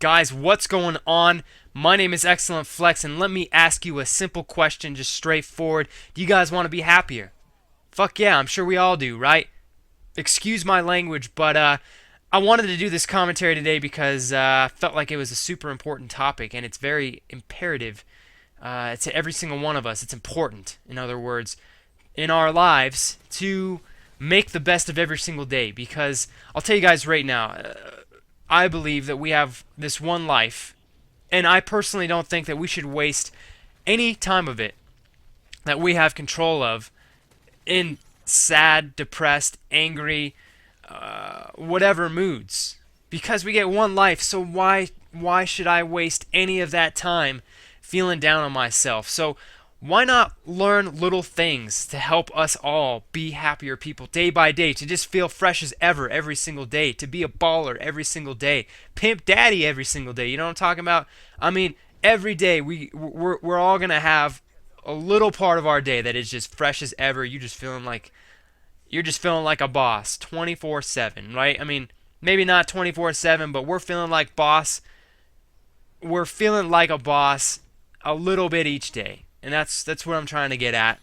Guys, what's going on? My name is XilentFlex, and let me ask you a simple question, just straightforward. Do you guys want to be happier? Fuck yeah, I'm sure we all do, right? Excuse my language, but I wanted to do this commentary today because I felt like it was a super important topic, and it's very imperative to every single one of us. It's important, in other words, in our lives to make the best of every single day, because I'll tell you guys right now, I believe that we have this one life, and I personally don't think that we should waste any time of it that we have control of in sad, depressed, angry, whatever moods. Because we get one life, so why should I waste any of that time feeling down on myself? So why not learn little things to help us all be happier people day by day, to just feel fresh as ever every single day, to be a baller every single day, pimp daddy every single day. You know what I'm talking about? I mean, every day we're all gonna have a little part of our day that is just fresh as ever. You're just feeling like a boss 24/7, right? I mean, maybe not 24/7, but we're feeling like boss. We're feeling like a boss a little bit each day. And that's what I'm trying to get at.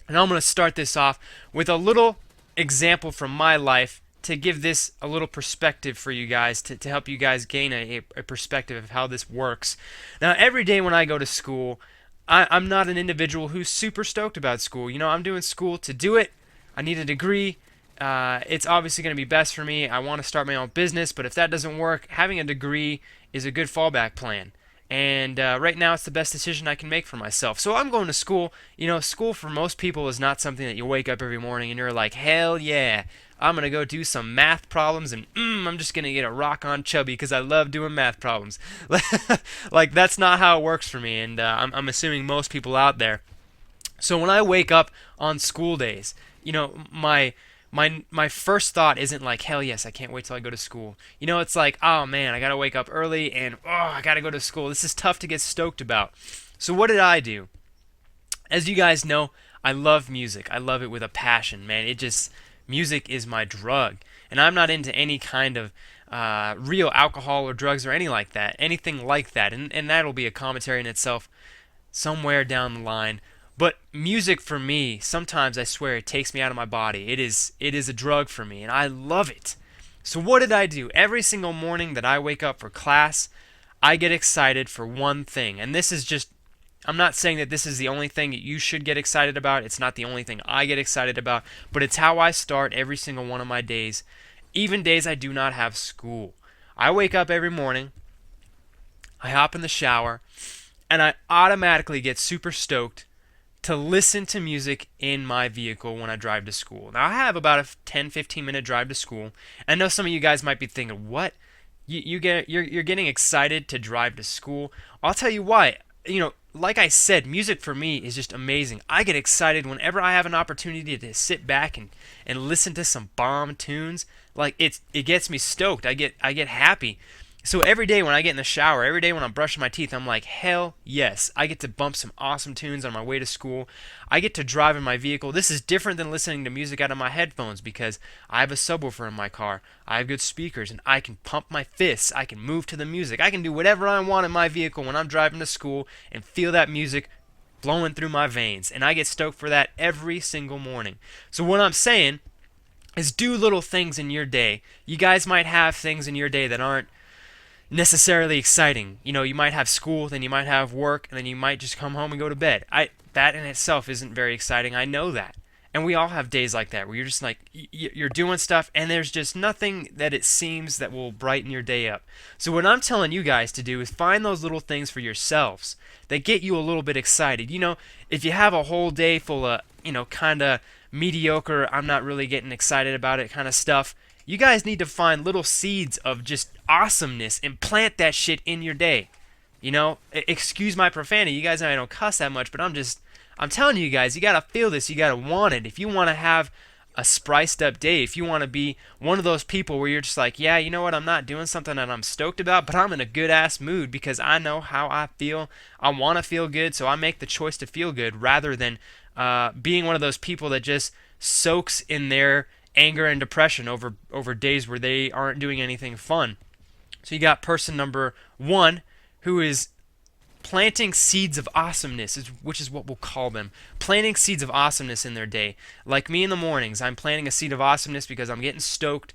And I'm going to start this off with a little example from my life to give this a little perspective for you guys, to help you guys gain a perspective of how this works. Now, every day when I go to school, I'm not an individual who's super stoked about school. You know, I'm doing school to do it. I need a degree. It's obviously going to be best for me. I want to start my own business, but if that doesn't work, having a degree is a good fallback plan. And right now, it's the best decision I can make for myself. So I'm going to school. You know, school for most people is not something that you wake up every morning and you're like, hell yeah, I'm going to go do some math problems and I'm just going to get a rock on chubby because I love doing math problems. Like, that's not how it works for me, and I'm assuming most people out there. So when I wake up on school days, you know, my first thought isn't like, hell yes, I can't wait till I go to school. You know, it's like, oh man, I gotta wake up early and I gotta go to school. This is tough to get stoked about. So what did I do? As you guys know, I love music. I love it with a passion, man. Music is my drug. And I'm not into any kind of real alcohol or drugs or anything like that. And that'll be a commentary in itself somewhere down the line. But music for me, sometimes I swear it takes me out of my body. It is a drug for me, and I love it. So what did I do? Every single morning that I wake up for class, I get excited for one thing. And this is just, I'm not saying that this is the only thing that you should get excited about. It's not the only thing I get excited about, but it's how I start every single one of my days, even days I do not have school. I wake up every morning, I hop in the shower, and I automatically get super stoked to listen to music in my vehicle when I drive to school. Now I have about a 10-15 minute drive to school. I know some of you guys might be thinking, "What? You're getting excited to drive to school?" I'll tell you why. You know, like I said, music for me is just amazing. I get excited whenever I have an opportunity to sit back and listen to some bomb tunes. Like it gets me stoked. I get happy. So every day when I get in the shower, every day when I'm brushing my teeth, I'm like, hell yes, I get to bump some awesome tunes on my way to school. I get to drive in my vehicle. This is different than listening to music out of my headphones because I have a subwoofer in my car. I have good speakers and I can pump my fists. I can move to the music. I can do whatever I want in my vehicle when I'm driving to school and feel that music blowing through my veins. And I get stoked for that every single morning. So what I'm saying is do little things in your day. You guys might have things in your day that aren't necessarily exciting. You know, you might have school, then you might have work, and then you might just come home and go to bed. That in itself isn't very exciting. I know that. And we all have days like that where you're just like, you're doing stuff and there's just nothing that it seems that will brighten your day up. So what I'm telling you guys to do is find those little things for yourselves that get you a little bit excited. You know, if you have a whole day full of, you know, kind of mediocre, I'm not really getting excited about it kind of stuff, you guys need to find little seeds of just awesomeness and plant that shit in your day. You know, excuse my profanity. You guys know I don't cuss that much, but I'm telling you guys, you gotta feel this. You gotta want it. If you want to have a spiced up day, if you want to be one of those people where you're just like, yeah, you know what, I'm not doing something that I'm stoked about, but I'm in a good ass mood because I know how I feel. I want to feel good, so I make the choice to feel good rather than being one of those people that just soaks in their anger and depression over days where they aren't doing anything fun. So you got person number one, who is planting seeds of awesomeness, which is what we'll call them. Planting seeds of awesomeness in their day. Like me in the mornings, I'm planting a seed of awesomeness because I'm getting stoked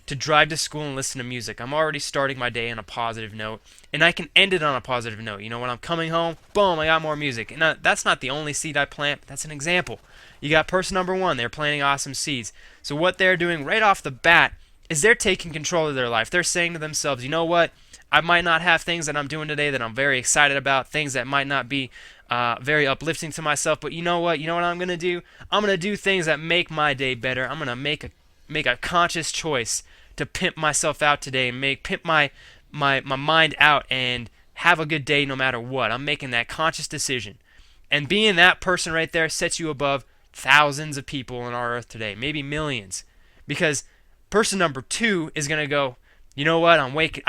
to drive to school and listen to music. I'm already starting my day on a positive note, and I can end it on a positive note. You know, when I'm coming home, boom, I got more music. And that's not the only seed I plant, but that's an example. You got person number one, they're planting awesome seeds. So what they're doing right off the bat is they're taking control of their life. They're saying to themselves, you know what? I might not have things that I'm doing today that I'm very excited about, things that might not be very uplifting to myself, but you know what? You know what I'm going to do? I'm going to do things that make my day better. I'm going to make a conscious choice to pimp myself out today and pimp my mind out and have a good day no matter what. I'm making that conscious decision. And being that person right there sets you above thousands of people on our earth today, maybe millions. Because person number two is going to go, you know what? I'm waking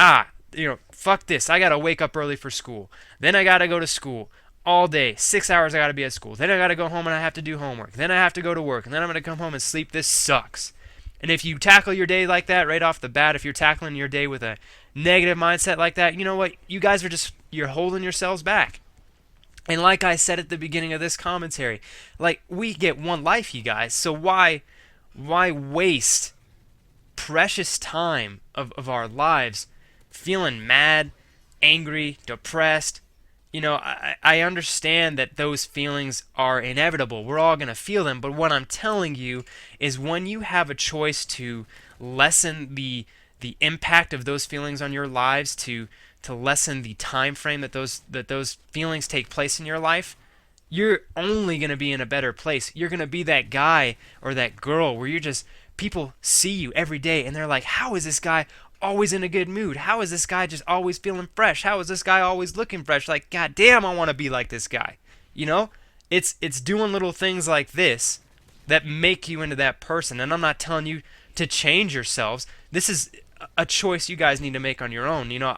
fuck this. I got to wake up early for school. Then I got to go to school all day. 6 hours I got to be at school. Then I got to go home and I have to do homework. Then I have to go to work. And then I'm going to come home and sleep. This sucks. And if you tackle your day like that right off the bat, if you're tackling your day with a negative mindset like that, you know what? You guys you're holding yourselves back. And like I said at the beginning of this commentary, like, we get one life, you guys. So why waste precious time of our lives feeling mad, angry, depressed? You know, I understand that those feelings are inevitable. We're all going to feel them. But what I'm telling you is when you have a choice to lessen the impact of those feelings on your lives, to lessen the time frame that those feelings take place in your life, you're only going to be in a better place. You're going to be that guy or that girl where people see you every day and they're like, how is this guy always in a good mood? How is this guy just always feeling fresh? How is this guy always looking fresh? Like, god damn, I want to be like this guy. You know? It's doing little things like this that make you into that person. And I'm not telling you to change yourselves. This is a choice you guys need to make on your own. You know,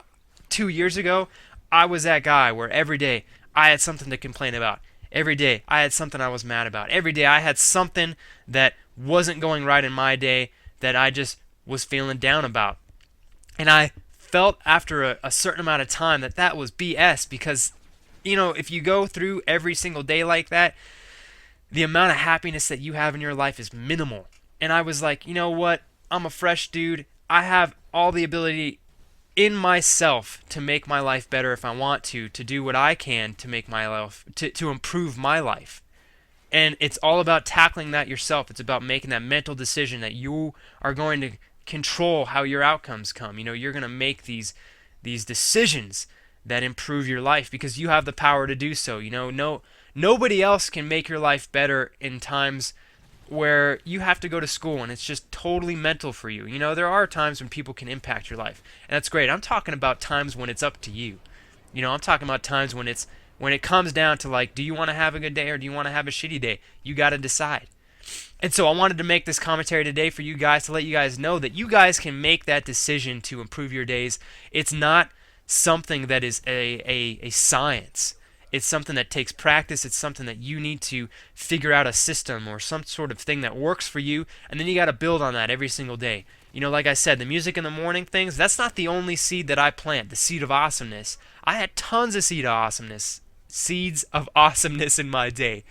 2 years ago, I was that guy where every day I had something to complain about. Every day I had something I was mad about. Every day I had something that wasn't going right in my day that I just was feeling down about. And I felt after a certain amount of time that was BS, because, you know, if you go through every single day like that, the amount of happiness that you have in your life is minimal. And I was like, you know what? I'm a fresh dude. I have all the ability in myself to make my life better if I want to do what I can to make my life, to improve my life. And it's all about tackling that yourself. It's about making that mental decision that you are going to control how your outcomes come. You know, you're going to make these decisions that improve your life because you have the power to do so. You know, nobody else can make your life better in times where you have to go to school and it's just totally mental for you. You know, there are times when people can impact your life, and that's great. I'm talking about times when it's up to you. You know, I'm talking about times when it comes down to, like, do you want to have a good day or do you want to have a shitty day? You got to decide. And so I wanted to make this commentary today for you guys to let you guys know that you guys can make that decision to improve your days. It's not something that is a science. It's something that takes practice. It's something that you need to figure out a system or some sort of thing that works for you, and then you got to build on that every single day. You know, like I said, the music in the morning things, that's not the only seed that I plant, the seed of awesomeness. I had tons of seeds of awesomeness in my day.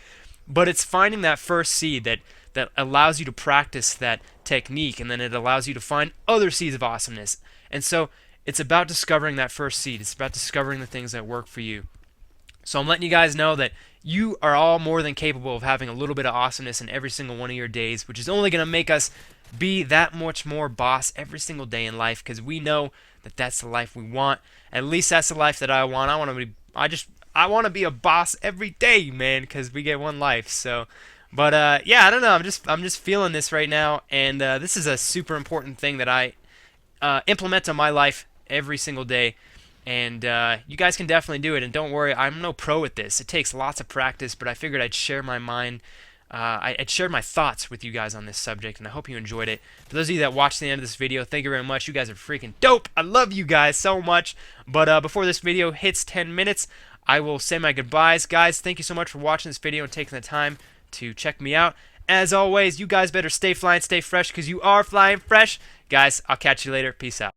But it's finding that first seed that allows you to practice that technique, and then it allows you to find other seeds of awesomeness. And so it's about discovering that first seed. It's about discovering the things that work for you. So I'm letting you guys know that you are all more than capable of having a little bit of awesomeness in every single one of your days, which is only going to make us be that much more boss every single day in life, because we know that that's the life we want. At least that's the life that I want. I want to be a boss every day, man, because we get one life. So, but yeah, I don't know. I'm just feeling this right now, and this is a super important thing that I implement in my life every single day. And you guys can definitely do it. And don't worry, I'm no pro at this. It takes lots of practice, but I figured I'd share my mind. I'd share my thoughts with you guys on this subject, and I hope you enjoyed it. For those of you that watched the end of this video, thank you very much. You guys are freaking dope. I love you guys so much. But before this video hits 10 minutes, I will say my goodbyes. Guys, thank you so much for watching this video and taking the time to check me out. As always, you guys better stay flying, stay fresh, because you are flying fresh. Guys, I'll catch you later. Peace out.